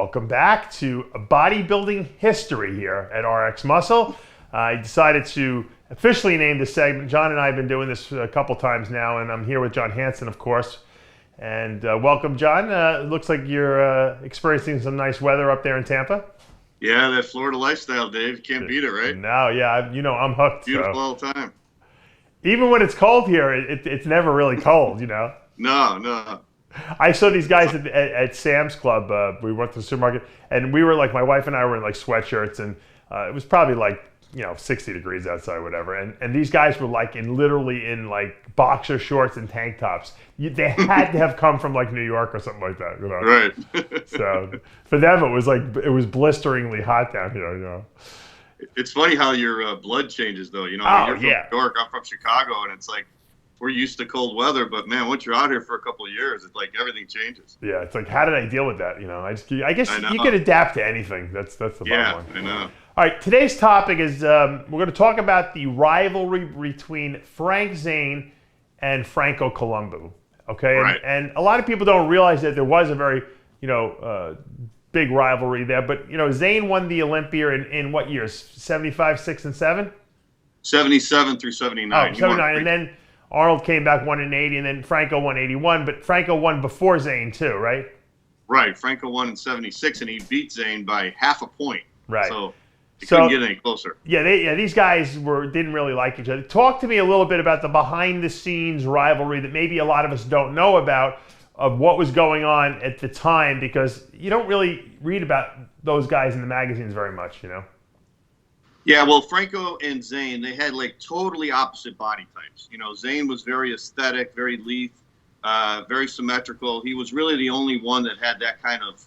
Welcome back to bodybuilding history here at RXMuscle. I decided to officially name this segment. John and I have been doing this a couple times now, and I'm here with John Hansen, of course. And welcome, John. It looks like you're experiencing some nice weather up there in Tampa. Yeah, that Florida lifestyle, Dave. Can't beat it, right? No, yeah, I'm hooked. Beautiful all the time. Even when it's cold here, it's never really cold, No. I saw these guys at Sam's Club. We went to the supermarket, and we were like, my wife and I were in like sweatshirts, and it was probably like 60 degrees outside, whatever. And these guys were like literally in like boxer shorts and tank tops. They had to have come from like New York or something like that, Right. So for them, it was blisteringly hot down here, It's funny how your blood changes, though. You're from New York, I'm from Chicago, and it's like we're used to cold weather, but man, once you're out here for a couple of years, it's like everything changes. Yeah, it's like, how did I deal with that? I guess you can adapt to anything. That's the bottom line. I know. All right, today's topic is we're going to talk about the rivalry between Frank Zane and Franco Columbu. Okay, right. And a lot of people don't realize that there was a very big rivalry there. But Zane won the Olympia in what years? 75, 6, and 7? 77 through 79. Oh, 79, and then Arnold came back, won in 80, and then Franco won 81. But Franco won before Zane too, right? Right. Franco won in 76, and he beat Zane by half a point. Right. So he couldn't get any closer. Yeah, these guys didn't really like each other. Talk to me a little bit about the behind-the-scenes rivalry that maybe a lot of us don't know about, of what was going on at the time, because you don't really read about those guys in the magazines very much, Yeah, well, Franco and Zane, they had like totally opposite body types. Zane was very aesthetic, very lithe, very symmetrical. He was really the only one that had that kind of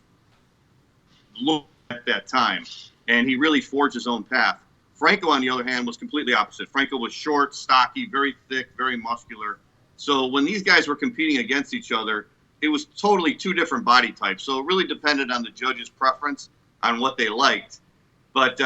look at that time, and he really forged his own path. Franco, on the other hand, was completely opposite. Franco was short, stocky, very thick, very muscular. So when these guys were competing against each other, it was totally two different body types. So it really depended on the judge's preference on what they liked. But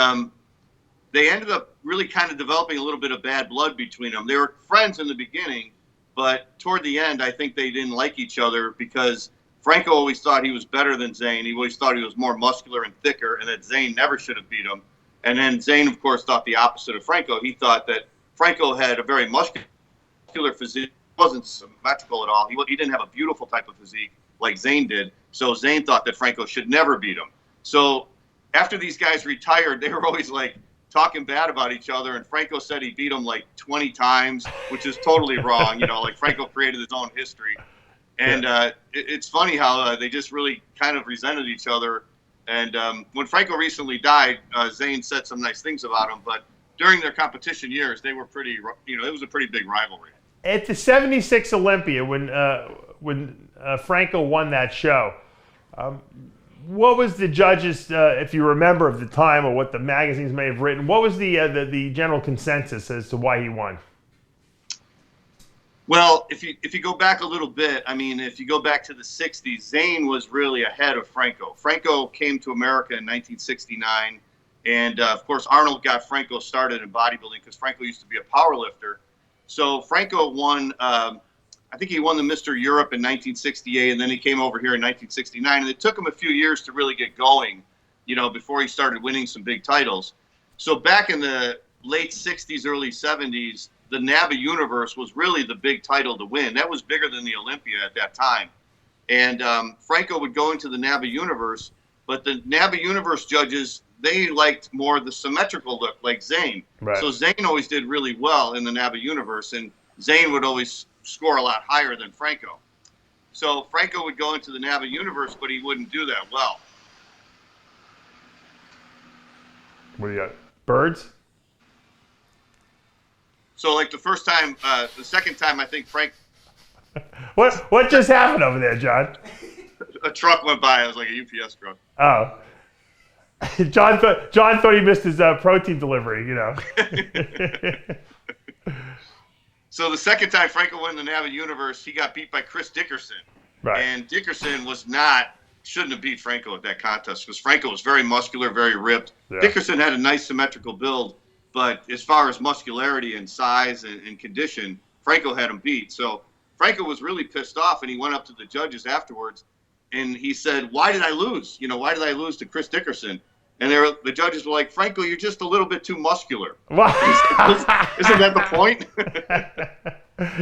they ended up really kind of developing a little bit of bad blood between them. They were friends in the beginning, but toward the end, I think they didn't like each other because Franco always thought he was better than Zane. He always thought he was more muscular and thicker, and that Zane never should have beat him. And then Zane, of course, thought the opposite of Franco. He thought that Franco had a very muscular physique. He wasn't symmetrical at all. He didn't have a beautiful type of physique like Zane did. So Zane thought that Franco should never beat him. So after these guys retired, they were always like talking bad about each other, and Franco said he beat him like 20 times, which is totally wrong. Like Franco created his own history. And it's funny how they just really kind of resented each other. And when Franco recently died, Zane said some nice things about him, but during their competition years, they were pretty, it was a pretty big rivalry. At the 76 Olympia, when Franco won that show, what was the judges, if you remember of the time or what the magazines may have written, what was the general consensus as to why he won? Well, if you go back a little bit, if you go back to the 60s, Zane was really ahead of Franco. Franco came to America in 1969, and of course Arnold got Franco started in bodybuilding because Franco used to be a power lifter. So Franco won, I think he won the Mr. Europe in 1968, and then he came over here in 1969, and it took him a few years to really get going, before he started winning some big titles. So back in the late 60s, early 70s, the NABA Universe was really the big title to win. That was bigger than the Olympia at that time. And Franco would go into the NABA Universe, but the NABA Universe judges, they liked more the symmetrical look like Zane. Right. So Zane always did really well in the NABA Universe, and Zane would always score a lot higher than Franco. So Franco would go into the NABA Universe, but he wouldn't do that well. What do you got? Birds? So like the second time, I think Frank. What just happened over there, John? A truck went by. It was like a UPS truck. Oh. John thought he missed his protein delivery, So the second time Franco won the NABA Universe, he got beat by Chris Dickerson. Right. And Dickerson shouldn't have beat Franco at that contest because Franco was very muscular, very ripped. Yeah. Dickerson had a nice symmetrical build, but as far as muscularity and size and condition, Franco had him beat. So Franco was really pissed off, and he went up to the judges afterwards, and he said, "Why did I lose? Why did I lose to Chris Dickerson?" And the judges were like, "Franco, you're just a little bit too muscular." Said, "Isn't that the point?"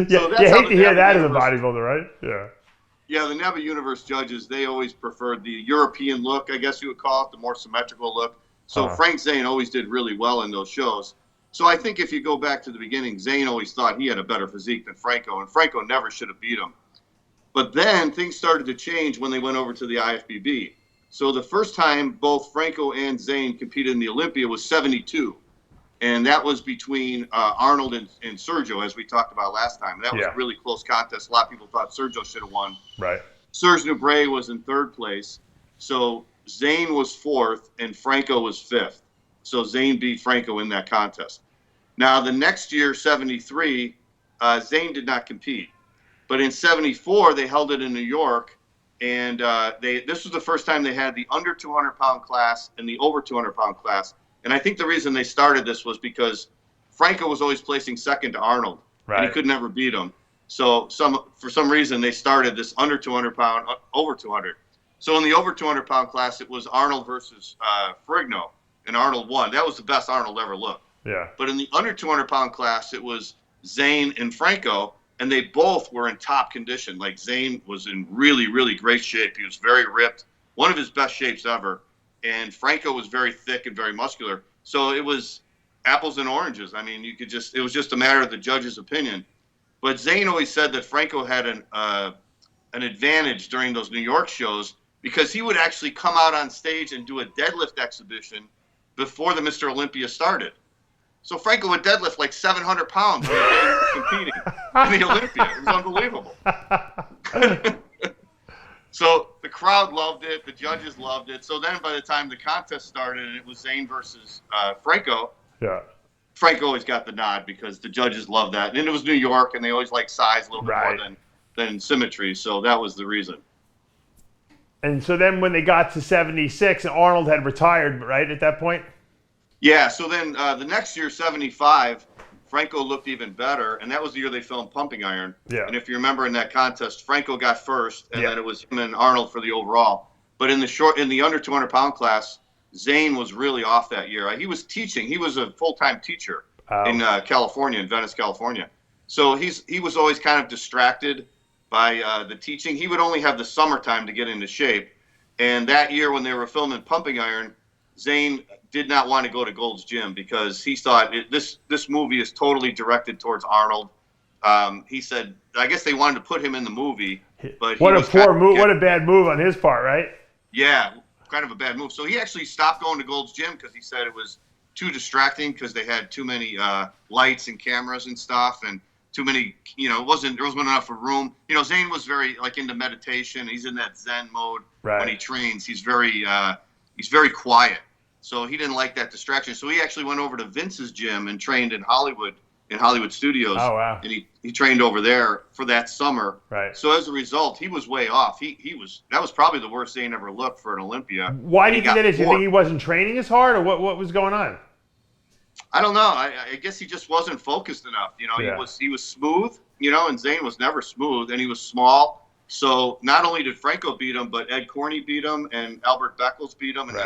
Yeah, you hate to hear that as a bodybuilder, right? Yeah. Yeah, the Never Universe judges, they always preferred the European look, I guess you would call it, the more symmetrical look. So Frank Zane always did really well in those shows. So I think if you go back to the beginning, Zane always thought he had a better physique than Franco, and Franco never should have beat him. But then things started to change when they went over to the IFBB. So the first time both Franco and Zane competed in the Olympia was 72. And that was between Arnold and Sergio, as we talked about last time. That was a really close contest. A lot of people thought Sergio should have won. Right. Serge Nubret was in third place. So Zane was fourth, and Franco was fifth. So Zane beat Franco in that contest. Now, the next year, 73, Zane did not compete. But in 74, they held it in New York. And this was the first time they had the under 200-pound class and the over 200-pound class. And I think the reason they started this was because Franco was always placing second to Arnold, and he could never beat him. So for some reason, they started this under 200-pound, over 200. So in the over 200-pound class, it was Arnold versus Frigno, and Arnold won. That was the best Arnold ever looked. Yeah. But in the under 200-pound class, it was Zane and Franco, and they both were in top condition. Like Zane was in really, really great shape. He was very ripped, one of his best shapes ever. And Franco was very thick and very muscular. So it was apples and oranges. I mean, it was just a matter of the judge's opinion. But Zane always said that Franco had an advantage during those New York shows because he would actually come out on stage and do a deadlift exhibition before the Mr. Olympia started. So Franco would deadlift like 700 pounds when he was competing in the Olympia. It was unbelievable. So the crowd loved it. The judges loved it. So then by the time the contest started and it was Zane versus Franco, Franco always got the nod because the judges loved that. And it was New York, and they always like size a little bit more than symmetry. So that was the reason. And so then when they got to 76, Arnold had retired, right, at that point? Yeah, so then the next year, 75, Franco looked even better, and that was the year they filmed Pumping Iron. Yeah. And if you remember in that contest, Franco got first, and then it was him and Arnold for the overall. But in the under 200-pound class, Zane was really off that year. He was teaching. He was a full-time teacher in California, in Venice, California. So he was always kind of distracted by the teaching. He would only have the summertime to get into shape. And that year when they were filming Pumping Iron, Zane did not want to go to Gold's Gym because he thought this movie is totally directed towards Arnold. He said, I guess they wanted to put him in the movie, but what a poor move! What a bad move on his part, right? Yeah, kind of a bad move. So he actually stopped going to Gold's Gym because he said it was too distracting because they had too many lights and cameras and stuff, and too many. There wasn't enough of room. Zane was very into meditation. He's in that Zen mode when he trains. He's very quiet. So he didn't like that distraction. So he actually went over to Vince's gym and trained in Hollywood Studios. Oh, wow. And he trained over there for that summer. Right. So as a result, he was way off. That was probably the worst Zane ever looked for an Olympia. Why do you think that is? You think he wasn't training as hard, or what was going on? I don't know. I guess he just wasn't focused enough. He was smooth, and Zane was never smooth, and he was small. So not only did Franco beat him, but Ed Corney beat him, and Albert Beckles beat him, and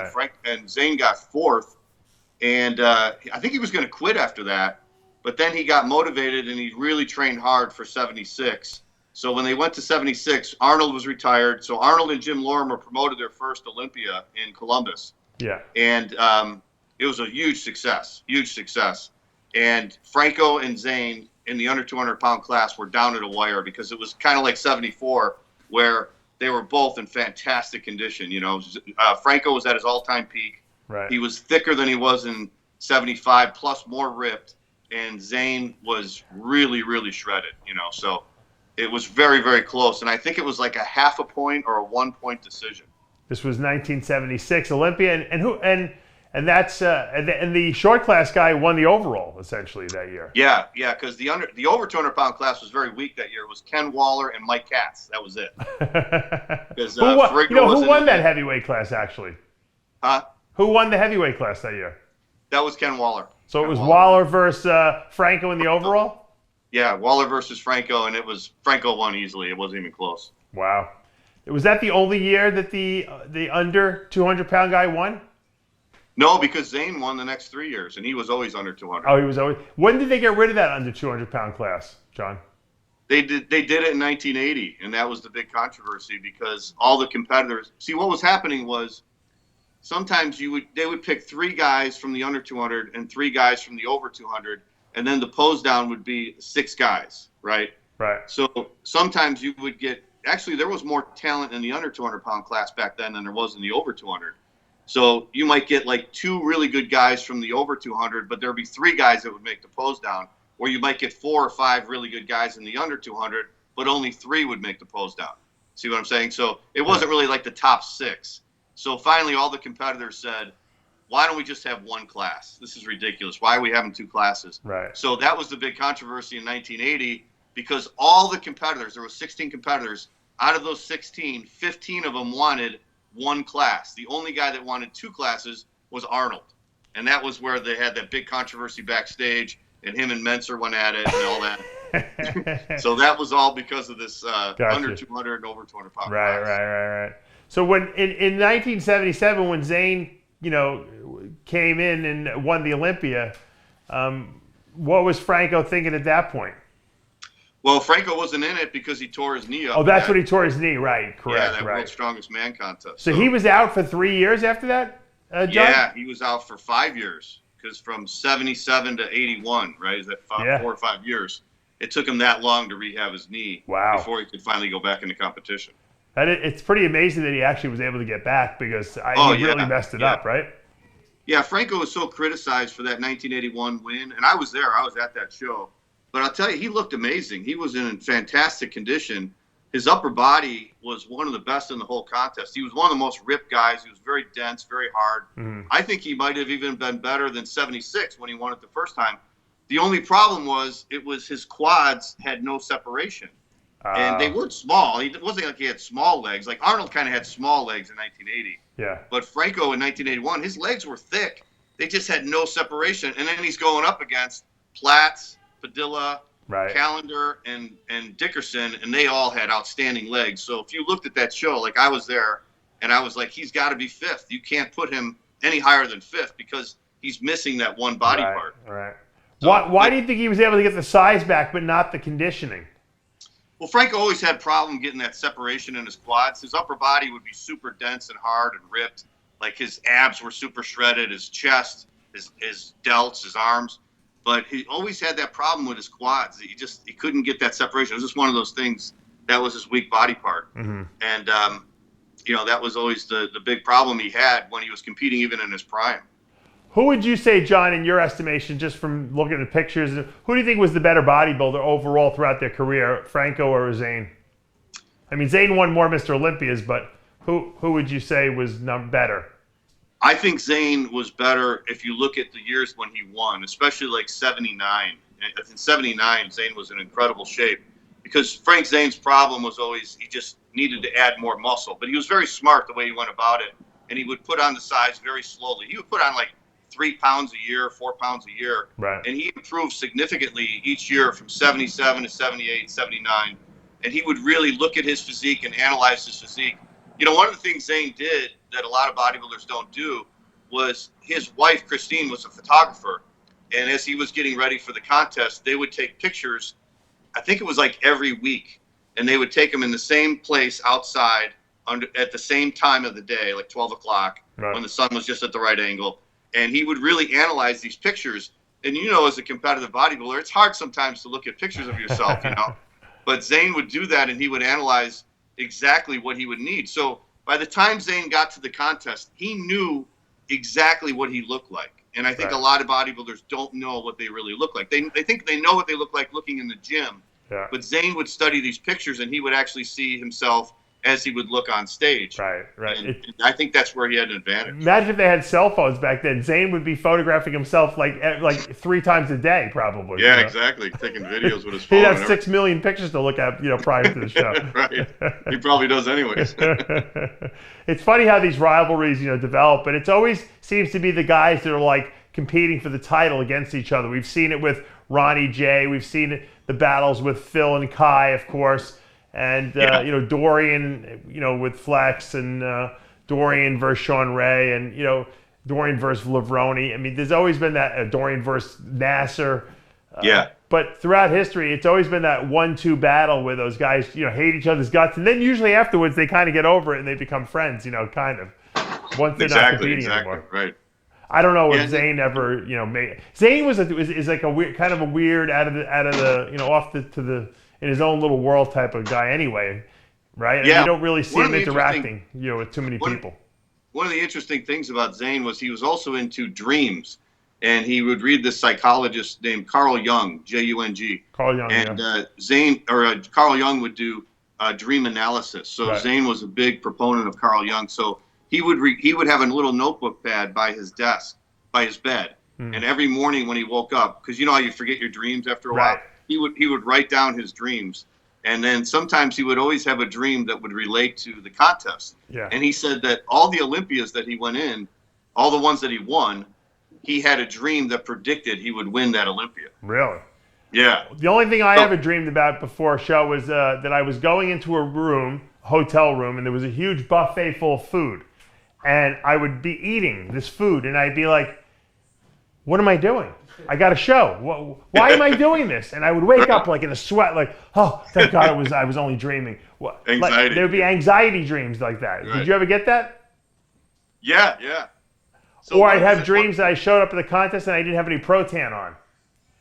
then Zane got fourth. And I think he was going to quit after that, but then he got motivated and he really trained hard for 76. So when they went to 76, Arnold was retired. So Arnold and Jim Lorimer promoted their first Olympia in Columbus. Yeah. And it was a huge success. And Franco and Zane in the under 200-pound class were down at a wire because it was kind of like 74 where they were both in fantastic condition. Franco was at his all-time peak. Right. He was thicker than he was in 75, plus more ripped. And Zane was really, really shredded, So it was very, very close. And I think it was like a half a point or a 1-point decision. This was 1976 Olympia. And that's and the short class guy won the overall essentially that year. Yeah, because the over 200-pound class was very weak that year. It was Ken Waller and Mike Katz. That was it. Who won that heavyweight class actually? Huh? Who won the heavyweight class that year? That was Ken Waller. So it was Waller versus Franco in the overall? Yeah, Waller versus Franco, and Franco won easily. It wasn't even close. Wow. Was that the only year that the under 200-pound guy won? No, because Zane won the next 3 years, and he was always under 200. Oh, he was always. When did they get rid of that under 200-pound class, John? They did it in 1980, and that was the big controversy because all the competitors. See, what was happening was sometimes they would pick 3 guys from the under 200 and 3 guys from the over 200, and then the pose down would be 6 guys, right? Right. So sometimes you would get. Actually, there was more talent in the under 200-pound class back then than there was in the over 200. So you might get like 2 really good guys from the over 200, but there would be 3 guys that would make the pose down. Or you might get 4 or 5 really good guys in the under 200, but only 3 would make the pose down. See what I'm saying? So it wasn't really like the top 6. So finally, all the competitors said, why don't we just have 1 class? This is ridiculous. Why are we having 2 classes? Right. So that was the big controversy in 1980 because all the competitors, there were 16 competitors, out of those 16, 15 of them wanted 1 class. The only guy that wanted 2 classes was Arnold. And that was where they had that big controversy backstage, and him and Menser went at it and all that. So that was all because of this under 200 and over 200 pound class. Right. So when in 1977, when Zane, came in and won the Olympia, what was Franco thinking at that point? Well, Franco wasn't in it because he tore his knee up. Oh, that's when he tore his knee, right? Correct. Yeah, that World's Strongest Man contest. So he was out for 3 years after that, John? Yeah, he was out for 5 years because from 77 to 81, right? Is that 4 or 5 years? It took him that long to rehab his knee before he could finally go back into competition. It's pretty amazing that he actually was able to get back because he really messed it up, right? Yeah, Franco was so criticized for that 1981 win, and I was there. I was at that show. But I'll tell you, he looked amazing. He was in fantastic condition. His upper body was one of the best in the whole contest. He was one of the most ripped guys. He was very dense, very hard. Mm-hmm. I think he might have even been better than 76 when he won it the first time. The only problem was his quads had no separation. And they weren't small. It wasn't like he had small legs. Like Arnold kind of had small legs in 1980. Yeah. But Franco in 1981, his legs were thick. They just had no separation. And then he's going up against Platts, Padilla, Callender, and Dickerson, and they all had outstanding legs. So if you looked at that show, like I was there, and I was like, he's got to be 5th. You can't put him any higher than 5th because he's missing that one body part. Right. So, why do you think he was able to get the size back but not the conditioning? Well, Franco always had problem getting that separation in his quads. His upper body would be super dense and hard and ripped. Like his abs were super shredded, his chest, his delts, his arms. But he always had that problem with his quads. He couldn't get that separation. It was just one of those things that was his weak body part. Mm-hmm. And, that was always the big problem he had when he was competing even in his prime. Who would you say, John, in your estimation, just from looking at the pictures, who do you think was the better bodybuilder overall throughout their career, Franco or Zane? I mean, Zane won more Mr. Olympias, but who would you say was better? I think Zane was better if you look at the years when he won, especially like 79. In 79, Zane was in incredible shape because Frank Zane's problem was always he just needed to add more muscle. But he was very smart the way he went about it, and he would put on the size very slowly. He would put on like 3 pounds a year, 4 pounds a year, and he improved significantly each year from 77 to 78, 79. And he would really look at his physique and analyze his physique. One of the things Zane did that a lot of bodybuilders don't do was his wife, Christine, was a photographer. And as he was getting ready for the contest, they would take pictures, I think it was like every week. And they would take them in the same place outside at the same time of the day, like 12 o'clock, when the sun was just at the right angle. And he would really analyze these pictures. And as a competitive bodybuilder, it's hard sometimes to look at pictures of yourself, But Zane would do that, and he would analyze exactly what he would need. So by the time Zane got to the contest, he knew exactly what he looked like. And I think a lot of bodybuilders don't know what they really look like. They think they know what they look like looking in the gym. Yeah. But Zane would study these pictures, and he would actually see himself as he would look on stage. Right. And I think that's where he had an advantage. Imagine if they had cell phones back then. Zane would be photographing himself like 3 times a day, probably. Yeah, exactly. Taking videos with his phone. He'd have 6 million pictures to look at, prior to the show. Right. He probably does anyways. It's funny how these rivalries, develop, but it always seems to be the guys that are like competing for the title against each other. We've seen it with Ronnie J. We've seen the battles with Phil and Kai, of course. and Dorian, with Flex, and Dorian versus Sean Ray, and Dorian versus Lavroni. I mean, there's always been that Dorian versus Nasser. But throughout history, it's always been that 1-2 battle where those guys, hate each other's guts, and then usually afterwards they kind of get over it and they become friends, kind of. Once they're not competing anymore. Right. I don't know if Zane ever, made. Zane is like a weird, kind of a weird out of the off to the in his own little world type of guy anyway, right? And you don't really see him interacting, with too many people. One of the interesting things about Zane was he was also into dreams. And he would read this psychologist named Carl Jung, Jung. Carl Jung, and Carl Jung would do dream analysis. So Zane was a big proponent of Carl Jung. So he would have a little notebook pad by his desk, by his bed, and every morning when he woke up, because you know how you forget your dreams after a while, he would write down his dreams, and then sometimes he would always have a dream that would relate to the contest. Yeah. And he said that all the Olympias that he went in, all the ones that he won, he had a dream that predicted he would win that Olympia. Really? Yeah. The only thing I ever dreamed about before a show was that I was going into a hotel room, and there was a huge buffet full of food. And I would be eating this food, and I'd be like, what am I doing? I got a show. Why am I doing this? And I would wake up like in a sweat, like, oh, thank God I was only dreaming. Anxiety. Like, there would be anxiety dreams like that. Right. Did you ever get that? Yeah. So or I'd have dreams that I showed up at the contest and I didn't have any Protan on.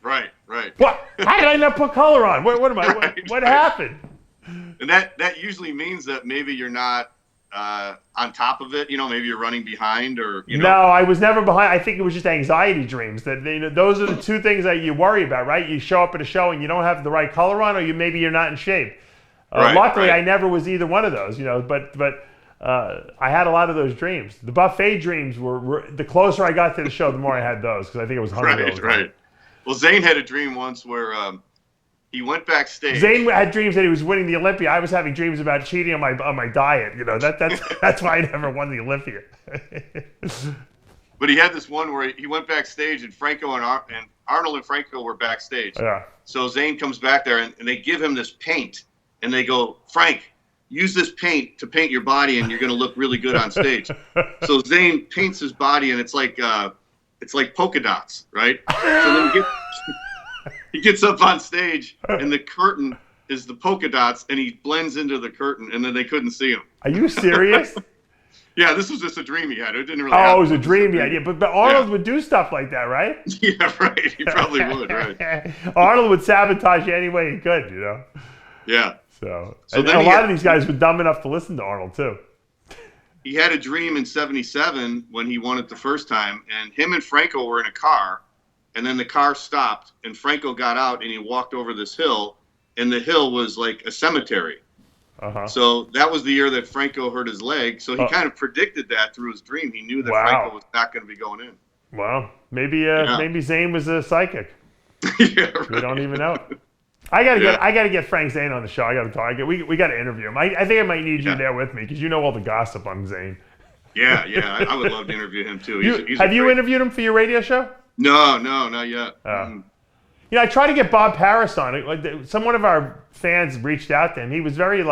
Right. What? How did I not put color on? What happened? And that usually means that maybe you're not on top of it. Maybe you're running behind, or No, I was never behind. I think it was just anxiety dreams. That those are the two things that you worry about, right? You show up at a show and you don't have the right color on, or maybe you're not in shape. Luckily, I never was either one of those. But. I had a lot of those dreams. The buffet dreams were the closer I got to the show, the more I had those, because I think it was hungry. Right. Well, Zane had a dream once where he went backstage. Zane had dreams that he was winning the Olympia. I was having dreams about cheating on my diet. That's why I never won the Olympia. But he had this one where he went backstage, and Franco and Arnold and Franco were backstage. Yeah. So Zane comes back there, and they give him this paint, and they go, Frank, use this paint to paint your body, and you're going to look really good on stage. So Zane paints his body, and it's like polka dots, right? So then he gets up on stage, and the curtain is the polka dots, and he blends into the curtain, and then they couldn't see him. Are you serious? Yeah, this was just a dream he had. It didn't really happen. It was a dream he had. Yeah, but Arnold would do stuff like that, right? Yeah, right. He probably would, right. Arnold would sabotage you any way he could, Yeah. So a lot of these guys were dumb enough to listen to Arnold, too. He had a dream in 77 when he won it the first time, and him and Franco were in a car, and then the car stopped, and Franco got out, and he walked over this hill, and the hill was like a cemetery. So that was the year that Franco hurt his leg, so he kind of predicted that through his dream. He knew that Franco was not going to be going in. Wow. Maybe Zane was a psychic. Yeah, right. We don't even know. I gotta get Frank Zane on the show. I gotta talk. We gotta interview him. I think I might need you there with me because you know all the gossip on Zane. Yeah. I would love to interview him too. Have you interviewed him for your radio show? No, not yet. I tried to get Bob Paris on it. Like one of our fans reached out to him. He was very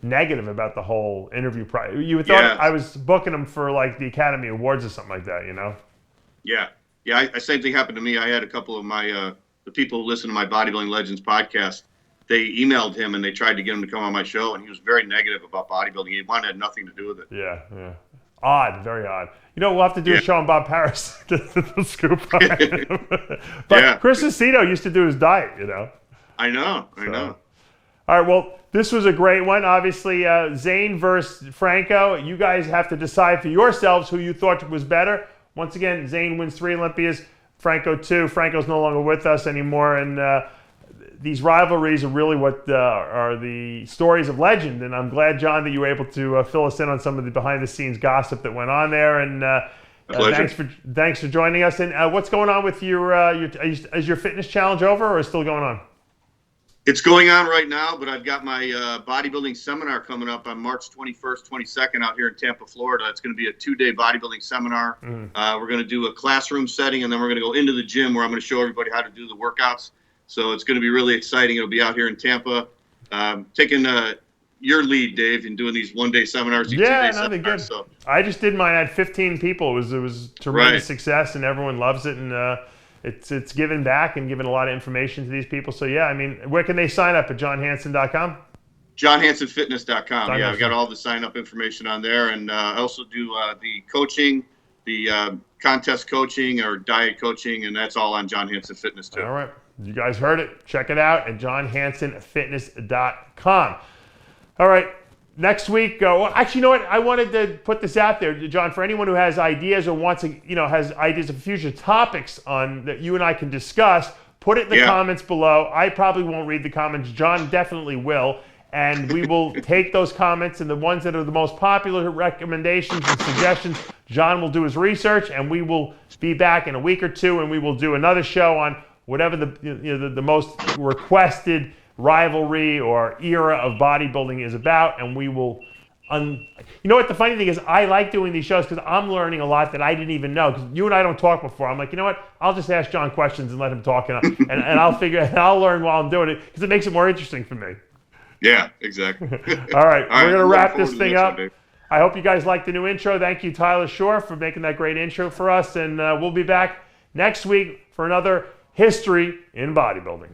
negative about the whole interview. You would thought I was booking him for the Academy Awards or something like that. Yeah. Same thing happened to me. I had a couple of my. The people who listen to my Bodybuilding Legends podcast, they emailed him and they tried to get him to come on my show, and he was very negative about bodybuilding. He had nothing to do with it. Yeah. Odd, very odd. We'll have to do a show on Bob Paris. Get the scoop on him. But Chris Aceto used to do his diet, I know. All right, well, this was a great one. Obviously, Zane versus Franco. You guys have to decide for yourselves who you thought was better. Once again, Zane wins 3 Olympias. Franco 2. Franco's no longer with us anymore, and these rivalries are really what are the stories of legend. And I'm glad, John, that you were able to fill us in on some of the behind-the-scenes gossip that went on there. And thanks for joining us. And what's going on with is your fitness challenge over, or is it still going on? It's going on right now, but I've got my bodybuilding seminar coming up on March 21st, 22nd out here in Tampa, Florida. It's going to be a 2-day bodybuilding seminar. We're going to do a classroom setting, and then we're going to go into the gym where I'm going to show everybody how to do the workouts. So it's going to be really exciting. It'll be out here in Tampa. taking your lead, Dave, in doing these one-day seminars. Yeah, no, they're good. So. I just did mine. I had 15 people. It was tremendous success, and everyone loves it. And it's giving back and giving a lot of information to these people. So yeah, I mean, where can they sign up? At johnhansen.com? johnhansenfitness.com. Yeah, I've got all the sign-up information on there, and I also do the coaching, the contest coaching or diet coaching, and that's all on John Hansen Fitness too. All right, you guys heard it. Check it out at johnhansenfitness.com. All right, next week. Well, actually, you know what? I wanted to put this out there, John, for anyone who has ideas or wants to, has ideas of future topics on that you and I can discuss. Put it in the comments below. I probably won't read the comments. John definitely will. And we will take those comments, and the ones that are the most popular recommendations and suggestions, John will do his research, and we will be back in a week or two, and we will do another show on whatever the most requested rivalry or era of bodybuilding is about, and we will. You know what? The funny thing is, I like doing these shows because I'm learning a lot that I didn't even know. Because you and I don't talk before. I'm like, you know what? I'll just ask John questions and let him talk, and I'll figure, and I'll learn while I'm doing it because it makes it more interesting for me. Yeah, exactly. All right, we're going to wrap this thing up. I hope you guys liked the new intro. Thank you, Tyler Shore, for making that great intro for us. And we'll be back next week for another History in Bodybuilding.